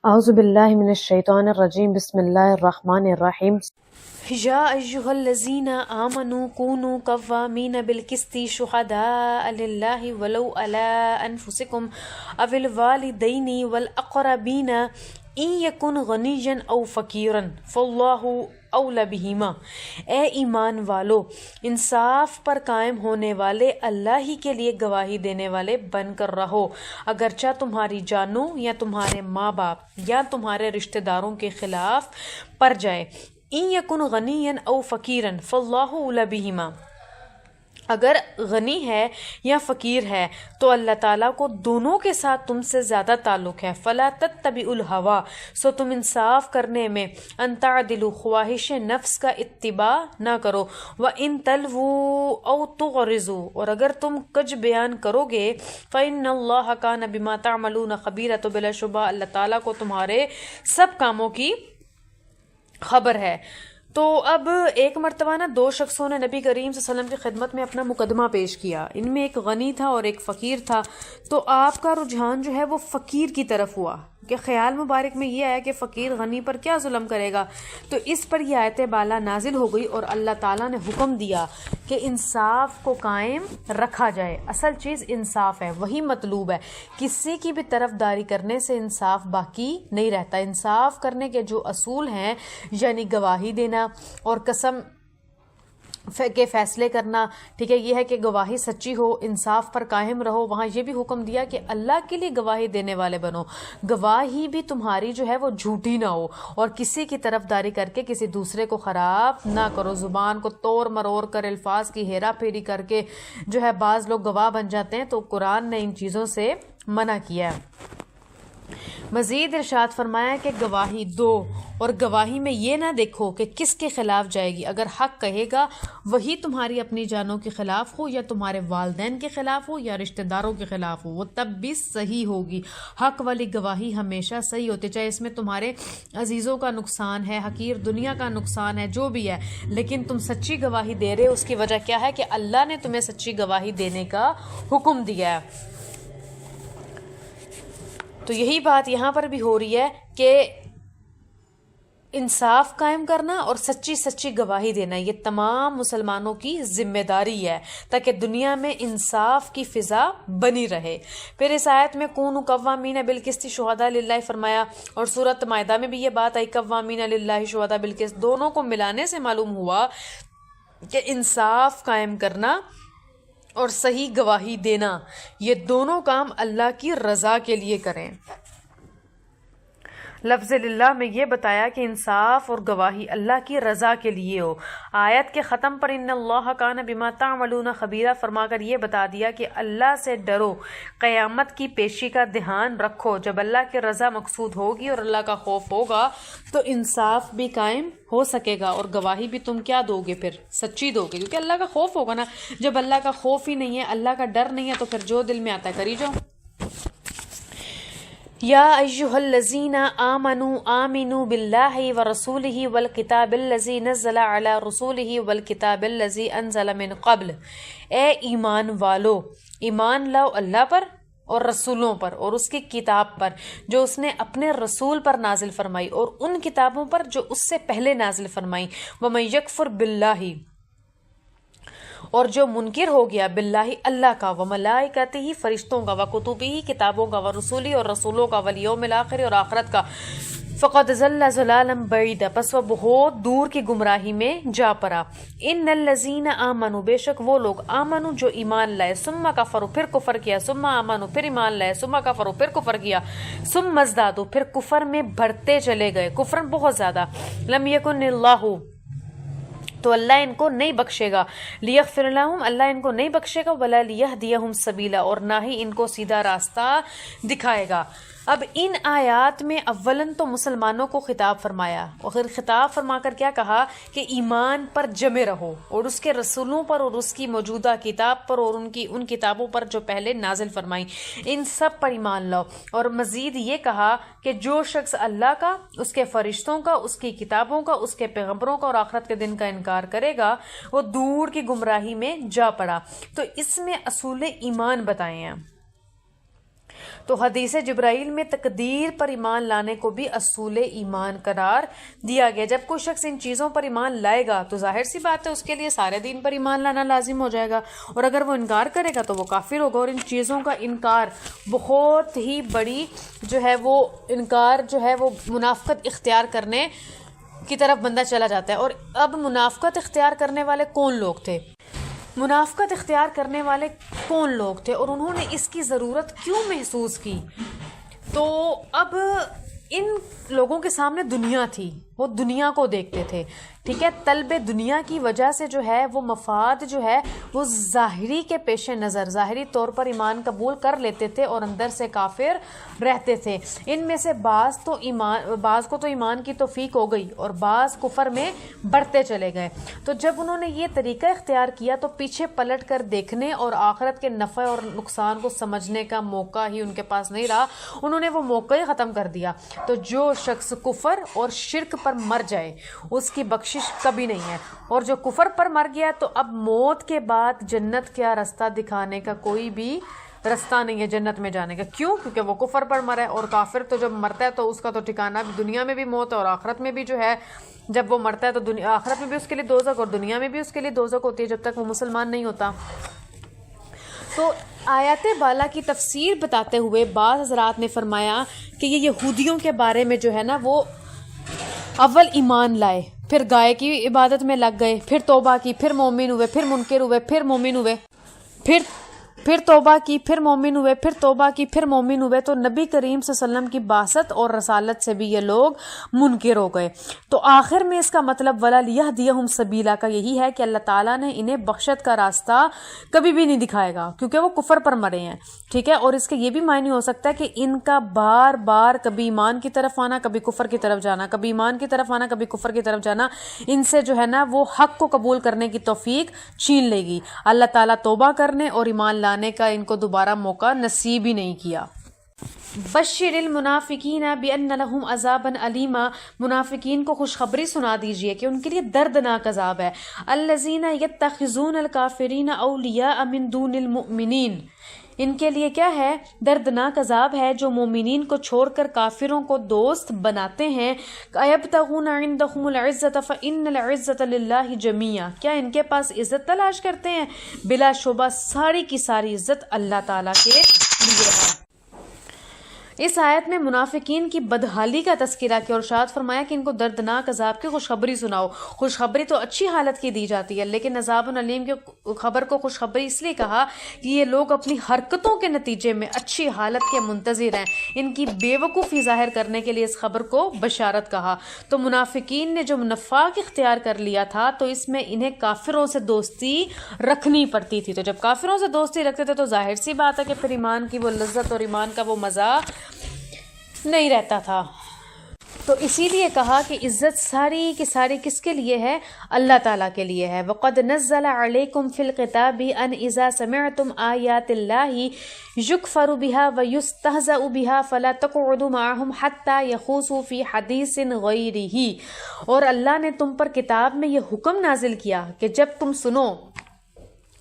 اعوذ باللہ من الشیطان الرجیم بسم اللہ الرحمن الرحیم یا ایہا الذین آمنوا کونوا قوامین بالقسط شہداء للہ ولو علی انفسکم او الوالدین والاقربین ان یکن غنیا او فقیرا فاللہ اولی بہما۔ اے ایمان والو، انصاف پر قائم ہونے والے اللہ ہی کے لیے گواہی دینے والے بن کر رہو، اگرچہ تمہاری جانوں یا تمہارے ماں باپ یا تمہارے رشتہ داروں کے خلاف پڑ جائے۔ ان یکن غنیا او فقیرا فاللہ اولی بہما، اگر غنی ہے یا فقیر ہے تو اللہ تعالیٰ کو دونوں کے ساتھ تم سے زیادہ تعلق ہے۔ فلا تتبعوا الہویٰ، سو تم انصاف کرنے میں ان تعدلوا، خواہش نفس کا اتباع نہ کرو۔ وَإِن تَلْوُوا أَوْ تُعْرِضُوا، اور اگر تم کج بیان کرو گے فَإِنَّ اللَّهَ كَانَ بِمَا تَعْمَلُونَ خَبِيرًا، تو بلا شبہ اللہ تعالیٰ کو تمہارے سب کاموں کی خبر ہے۔ تو اب ایک مرتبہ دو شخصوں نے نبی کریم صلی اللہ علیہ وسلم کی خدمت میں اپنا مقدمہ پیش کیا، ان میں ایک غنی تھا اور ایک فقیر تھا۔ تو آپ کا رجحان جو ہے وہ فقیر کی طرف ہوا کہ خیال مبارک میں یہ آیا کہ فقیر غنی پر کیا ظلم کرے گا، تو اس پر یہ آیت بالا نازل ہو گئی اور اللہ تعالیٰ نے حکم دیا کہ انصاف کو قائم رکھا جائے۔ اصل چیز انصاف ہے، وہی مطلوب ہے، کسی کی بھی طرف داری کرنے سے انصاف باقی نہیں رہتا۔ انصاف کرنے کے جو اصول ہیں، یعنی گواہی دینا اور قسم کے فیصلے کرنا، ٹھیک ہے، یہ ہے کہ گواہی سچی ہو، انصاف پر قائم رہو۔ وہاں یہ بھی حکم دیا کہ اللہ کے لیے گواہی دینے والے بنو، گواہی بھی تمہاری جو ہے وہ جھوٹی نہ ہو، اور کسی کی طرف داری کر کے کسی دوسرے کو خراب نہ کرو، زبان کو توڑ مروڑ کر، الفاظ کی ہیرا پھیری کر کے جو ہے بعض لوگ گواہ بن جاتے ہیں، تو قرآن نے ان چیزوں سے منع کیا ہے۔ مزید ارشاد فرمایا کہ گواہی دو، اور گواہی میں یہ نہ دیکھو کہ کس کے خلاف جائے گی، اگر حق کہے گا وہی تمہاری اپنی جانوں کے خلاف ہو، یا تمہارے والدین کے خلاف ہو، یا رشتہ داروں کے خلاف ہو، وہ تب بھی صحیح ہوگی۔ حق والی گواہی ہمیشہ صحیح ہوتی، چاہے اس میں تمہارے عزیزوں کا نقصان ہے، حقیر دنیا کا نقصان ہے، جو بھی ہے، لیکن تم سچی گواہی دے رہے ہو، اس کی وجہ کیا ہے کہ اللہ نے تمہیں سچی گواہی دینے کا حکم دیا ہے۔ تو یہی بات یہاں پر بھی ہو رہی ہے کہ انصاف قائم کرنا اور سچی گواہی دینا، یہ تمام مسلمانوں کی ذمہ داری ہے، تاکہ دنیا میں انصاف کی فضا بنی رہے۔ پھر اس آیت میں کونوا قوامین بالقسط شہداء للہ فرمایا، اور سورۃ مائدہ میں بھی یہ بات آئی، قوامین للہ شہداء بالقسط، دونوں کو ملانے سے معلوم ہوا کہ انصاف قائم کرنا اور صحیح گواہی دینا، یہ دونوں کام اللہ کی رضا کے لیے کریں۔ لفظ للہ میں یہ بتایا کہ انصاف اور گواہی اللہ کی رضا کے لیے ہو۔ آیت کے ختم پر ان اللہ کان بما تعملون خبیرا فرما کر یہ بتا دیا کہ اللہ سے ڈرو، قیامت کی پیشی کا دھیان رکھو۔ جب اللہ کی رضا مقصود ہوگی اور اللہ کا خوف ہوگا تو انصاف بھی قائم ہو سکے گا، اور گواہی بھی تم کیا دو گے، پھر سچی دو گے، کیونکہ اللہ کا خوف ہوگا نا۔ جب اللہ کا خوف ہی نہیں ہے، اللہ کا ڈر نہیں ہے، تو پھر جو دل میں آتا ہے کری جاؤ۔ یا ایہا الذین آمنوا آمنوا باللہ ورسولہ والکتاب الذی نزل علی رسولہ والکتاب الذی انزل من قبل۔ اے ایمان والو، ایمان لاؤ اللہ پر اور رسولوں پر اور اس کی کتاب پر جو اس نے اپنے رسول پر نازل فرمائی، اور ان کتابوں پر جو اس سے پہلے نازل فرمائی۔ وَمَن یکفر باللہ، اور جو منکر ہو گیا باللہ اللہ کا، وملائکتہ فرشتوں کا، وکتبہ کتابوں کا، ورسولہ اور رسولوں کا، والیوم الآخر اور آخرت کا، فقد ضل ضلالا بعیدا، پس وہ بہت دور کی گمراہی میں جا پڑا۔ ان الذین آمنوا، بے شک وہ لوگ، آمنوا جو ایمان لائے، ثم کفروا پھر کفر کیا، ثم آمنوا پھر ایمان لائے، ثم کفروا پھر کفر کیا، ثم ازدادوا پھر کفر میں بڑھتے چلے گئے، کفر بہت زیادہ، لم یکن اللہ، تو اللہ ان کو نہیں بخشے گا، لیغفر لہم، اللہ ان کو نہیں بخشے گا، ولا لیہدیہم سبیلا، اور نہ ہی ان کو سیدھا راستہ دکھائے گا۔ اب ان آیات میں اولن تو مسلمانوں کو خطاب فرمایا، اور پھر خطاب فرما کر کیا کہا کہ ایمان پر جمے رہو، اور اس کے رسولوں پر اور اس کی موجودہ کتاب پر اور ان کتابوں پر جو پہلے نازل فرمائی، ان سب پر ایمان لاؤ۔ اور مزید یہ کہا کہ جو شخص اللہ کا، اس کے فرشتوں کا، اس کی کتابوں کا، اس کے پیغمبروں کا اور آخرت کے دن کا انکار کرے گا، وہ دور کی گمراہی میں جا پڑا۔ تو اس میں اصول ایمان بتائے ہیں۔ تو حدیث جبرائیل میں تقدیر پر ایمان لانے کو بھی اصول ایمان قرار دیا گیا. جب کوئی شخص ان چیزوں پر ایمان لائے گا تو ظاہر سی بات ہے اس کے لیے سارے دین پر ایمان لانا لازم ہو جائے گا, اور اگر وہ انکار کرے گا تو وہ کافر ہوگا. اور ان چیزوں کا انکار بہت ہی بڑی جو ہے وہ انکار جو ہے وہ منافقت اختیار کرنے کی طرف بندہ چلا جاتا ہے. اور اب منافقت اختیار کرنے والے کون لوگ تھے؟ منافقت اختیار کرنے والے کون لوگ تھے اور انہوں نے اس کی ضرورت کیوں محسوس کی؟ تو اب ان لوگوں کے سامنے دنیا تھی, وہ دنیا کو دیکھتے تھے, ٹھیک ہے. طلب دنیا کی وجہ سے جو ہے وہ مفاد جو ہے وہ ظاہری کے پیش نظر ظاہری طور پر ایمان قبول کر لیتے تھے اور اندر سے کافر رہتے تھے. ان میں سے بعض کو تو ایمان کی توفیق ہو گئی اور بعض کفر میں بڑھتے چلے گئے. تو جب انہوں نے یہ طریقہ اختیار کیا تو پیچھے پلٹ کر دیکھنے اور آخرت کے نفع اور نقصان کو سمجھنے کا موقع ہی ان کے پاس نہیں رہا, انہوں نے وہ موقع ہی ختم کر دیا. تو جو شخص کفر اور شرک پر مر جائے اس کی بخشش کبھی نہیں ہے, اور جو کفر پر مر گیا تو اب موت کے بعد جنت کا راستہ دکھانے کا کوئی بھی راستہ نہیں ہے جنت میں جانے کا. کیوں؟ کیونکہ وہ کفر پر مرا ہے, اور کافر تو جب مرتا ہے تو اس کا تو ٹھکانہ بھی دنیا میں بھی موت ہے اور آخرت میں بھی جو ہے جب وہ مرتا ہے تو آخرت میں بھی اس کے لیے دوزخ اور دنیا میں بھی اس کے لیے دوزخ ہوتی ہے جب تک وہ مسلمان نہیں ہوتا. تو آیات بالا کی تفسیر بتاتے ہوئے بعض حضرات نے فرمایا کہ یہ یہودیوں کے بارے میں جو ہے نا وہ اول ایمان لائے, پھر گائے کی عبادت میں لگ گئے, پھر توبہ کی, پھر مومن ہوئے, پھر منکر ہوئے, پھر مومن ہوئے, پھر توبہ کی, پھر مومن ہوئے, پھر توبہ کی, پھر مومن ہوئے. تو نبی کریم صلی اللہ علیہ وسلم کی بعثت اور رسالت سے بھی یہ لوگ منکر ہو گئے. تو آخر میں اس کا مطلب وَلَا لِيَهْدِيَهُمْ سَبِيلًا کا یہی ہے کہ اللہ تعالیٰ نے انہیں بخشت کا راستہ کبھی بھی نہیں دکھائے گا کیونکہ وہ کفر پر مرے ہیں, ٹھیک ہے. اور اس کے یہ بھی معنی ہو سکتا ہے کہ ان کا بار بار کبھی ایمان کی طرف آنا, کبھی کفر کی طرف جانا, کبھی ایمان کی طرف آنا, کبھی کفر کی طرف جانا, ان سے جو ہے نا وہ حق کو قبول کرنے کی توفیق چھین لے گی. اللہ تعالیٰ توبہ کرنے اور ایمان لانے کا ان کو دوبارہ موقع نصیب ہی نہیں کیا. بشر المنافقین بان لهم عذابا علیما, منافقین کو خوشخبری سنا دیجئے کہ ان کے لیے دردناک عذاب ہے. الذین یتخذون الکافرین اولیاء من دون المؤمنین, ان کے لیے کیا ہے؟ دردناک عذاب ہے جو مومنین کو چھوڑ کر کافروں کو دوست بناتے ہیں. ایبتغون عندهم العزۃ فإن العزۃ للہ جمیعا, کیا ان کے پاس عزت تلاش کرتے ہیں؟ بلا شبہ ساری کی ساری عزت اللہ تعالیٰ کے لیے ہے. اس آیت میں منافقین کی بدحالی کا تذکرہ کیا اور ارشاد فرمایا کہ ان کو دردناک عذاب کی خوشخبری سناؤ. خوشخبری تو اچھی حالت کی دی جاتی ہے, لیکن عذاب علیم کی خبر کو خوشخبری اس لیے کہا کہ یہ لوگ اپنی حرکتوں کے نتیجے میں اچھی حالت کے منتظر ہیں. ان کی بے وقوفی ظاہر کرنے کے لیے اس خبر کو بشارت کہا. تو منافقین نے جو نفاق اختیار کر لیا تھا تو اس میں انہیں کافروں سے دوستی رکھنی پڑتی تھی. تو جب کافروں سے دوستی رکھتے تھے تو ظاہر سی بات ہے کہ پھر ایمان کی وہ لذت اور ایمان کا وہ مزہ نہیں رہتا تھا. تو اسی لیے کہا کہ عزت ساری کی ساری کس کے لیے ہے؟ اللہ تعالیٰ کے لیے ہے. وَقَدْ نَزَّلَ عَلَيْكُمْ فِي الْكِتَابِ أَنْ إِذَا سَمِعْتُمْ آيَاتِ اللَّهِ يُكْفَرُ بِهَا وَيُسْتَهْزَأُ بِهَا فَلَا تَقْعُدُوا مَعَهُمْ حَتَّى يَخُوضُوا فِي حَدِيثٍ غَيْرِهِ. اور اللہ نے تم پر کتاب میں یہ حکم نازل کیا کہ جب تم سنو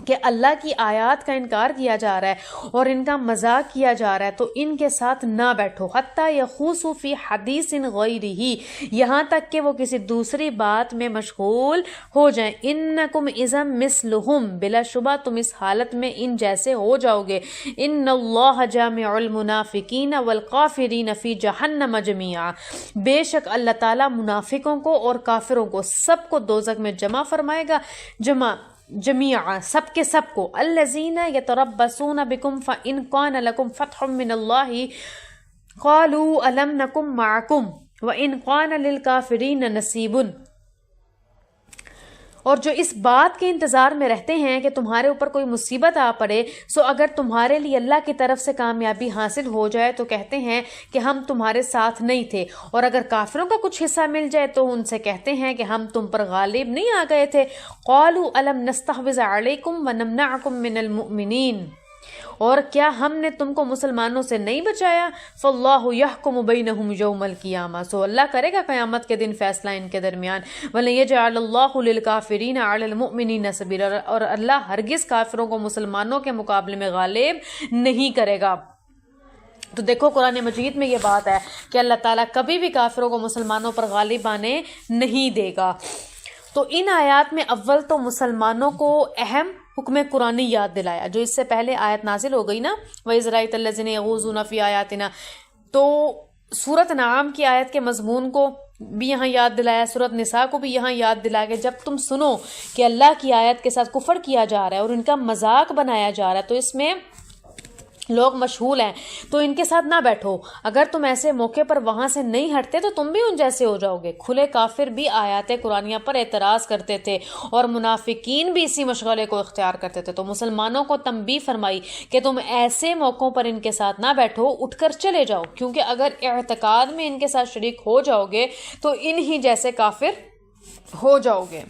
کہ اللہ کی آیات کا انکار کیا جا رہا ہے اور ان کا مذاق کیا جا رہا ہے تو ان کے ساتھ نہ بیٹھو. حتیٰ یخوضوا فی حدیث غیرہ, یہاں تک کہ وہ کسی دوسری بات میں مشغول ہو جائیں. انکم اذا مثلہم, بلا شبہ تم اس حالت میں ان جیسے ہو جاؤ گے. ان اللہ جامع المنافقین والکافرین فی جہنم جمیعا, بے شک اللہ تعالیٰ منافقوں کو اور کافروں کو سب کو دوزخ میں جمع فرمائے گا. جمیعا سب کے سب کو. الذین یتربصون بکم فإن کان لکم فتح من اللہ قالوا الم نکم معکم وإن کان للکافرین نصیب, اور جو اس بات کے انتظار میں رہتے ہیں کہ تمہارے اوپر کوئی مصیبت آ پڑے, سو اگر تمہارے لیے اللہ کی طرف سے کامیابی حاصل ہو جائے تو کہتے ہیں کہ ہم تمہارے ساتھ نہیں تھے, اور اگر کافروں کا کچھ حصہ مل جائے تو ان سے کہتے ہیں کہ ہم تم پر غالب نہیں آ گئے تھے. قالوا الم نستحوذ علیکم ونمنعکم من المؤمنین, اور کیا ہم نے تم کو مسلمانوں سے نہیں بچایا؟ فاللہ یحکم بینہم یوم القیامہ, سو اللہ کرے گا قیامت کے دن فیصلہ ان کے درمیان. وَلَيَجْعَلَ اللَّهُ لِلْكَافِرِينَ عَلَى الْمُؤْمِنِينَ سَبِيلًا, اور اللہ ہرگز کافروں کو مسلمانوں کے مقابلے میں غالب نہیں کرے گا. تو دیکھو قرآن مجید میں یہ بات ہے کہ اللہ تعالیٰ کبھی بھی کافروں کو مسلمانوں پر غالب آنے نہیں دے گا۔ تو ان آیات میں اول تو مسلمانوں کو اہم حکم قرآنی یاد دلایا، جو اس سے پہلے آیت نازل ہو گئی نا، وَإِذْ رَأَيْتَ الَّذِينَ يَغُوصُونَ فِي آيَاتِنَا، تو سورۃ انعام کی آیت کے مضمون کو بھی یہاں یاد دلایا، سورۃ نساء کو بھی یہاں یاد دلایا کہ جب تم سنو کہ اللہ کی آیت کے ساتھ کفر کیا جا رہا ہے اور ان کا مذاق بنایا جا رہا ہے تو اس میں لوگ مشغول ہیں، تو ان کے ساتھ نہ بیٹھو۔ اگر تم ایسے موقع پر وہاں سے نہیں ہٹتے تو تم بھی ان جیسے ہو جاؤ گے۔ کھلے کافر بھی آیات قرآنیہ پر اعتراض کرتے تھے اور منافقین بھی اسی مشغلے کو اختیار کرتے تھے، تو مسلمانوں کو تنبیہ فرمائی کہ تم ایسے موقعوں پر ان کے ساتھ نہ بیٹھو، اٹھ کر چلے جاؤ، کیونکہ اگر اعتقاد میں ان کے ساتھ شریک ہو جاؤ گے تو ان ہی جیسے کافر ہو جاؤ گے۔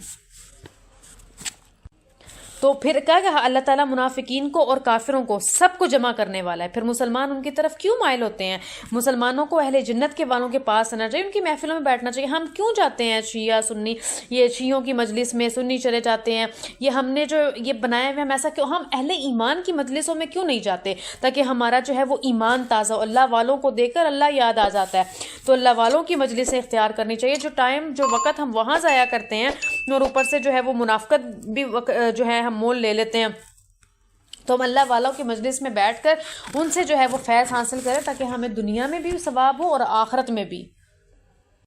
تو پھر کیا کہا اللہ تعالیٰ منافقین کو اور کافروں کو سب کو جمع کرنے والا ہے، پھر مسلمان ان کی طرف کیوں مائل ہوتے ہیں؟ مسلمانوں کو اہل جنت کے والوں کے پاس آنا چاہیے، ان کی محفلوں میں بیٹھنا چاہیے۔ ہم کیوں جاتے ہیں شیعہ سنی، یہ شیعوں کی مجلس میں سنی چلے جاتے ہیں، یہ ہم نے جو یہ بنایا ہوا ہم ایسا کیوں، ہم اہل ایمان کی مجلسوں میں کیوں نہیں جاتے تاکہ ہمارا جو ہے وہ ایمان تازہ ہو؟ اللہ والوں کو دیکھ کر اللہ یاد آ جاتا ہے، تو اللہ والوں کی مجلسیں اختیار کرنی چاہیے۔ جو ٹائم جو وقت ہم وہاں ضائع کرتے ہیں اور اوپر سے جو ہے وہ منافقت بھی جو ہے ہم مول لے لیتے ہیں، تو ہم اللہ والوں کی مجلس میں بیٹھ کر ان سے جو ہے وہ فیض حاصل کریں تاکہ ہمیں دنیا میں بھی ثواب ہو اور آخرت میں بھی۔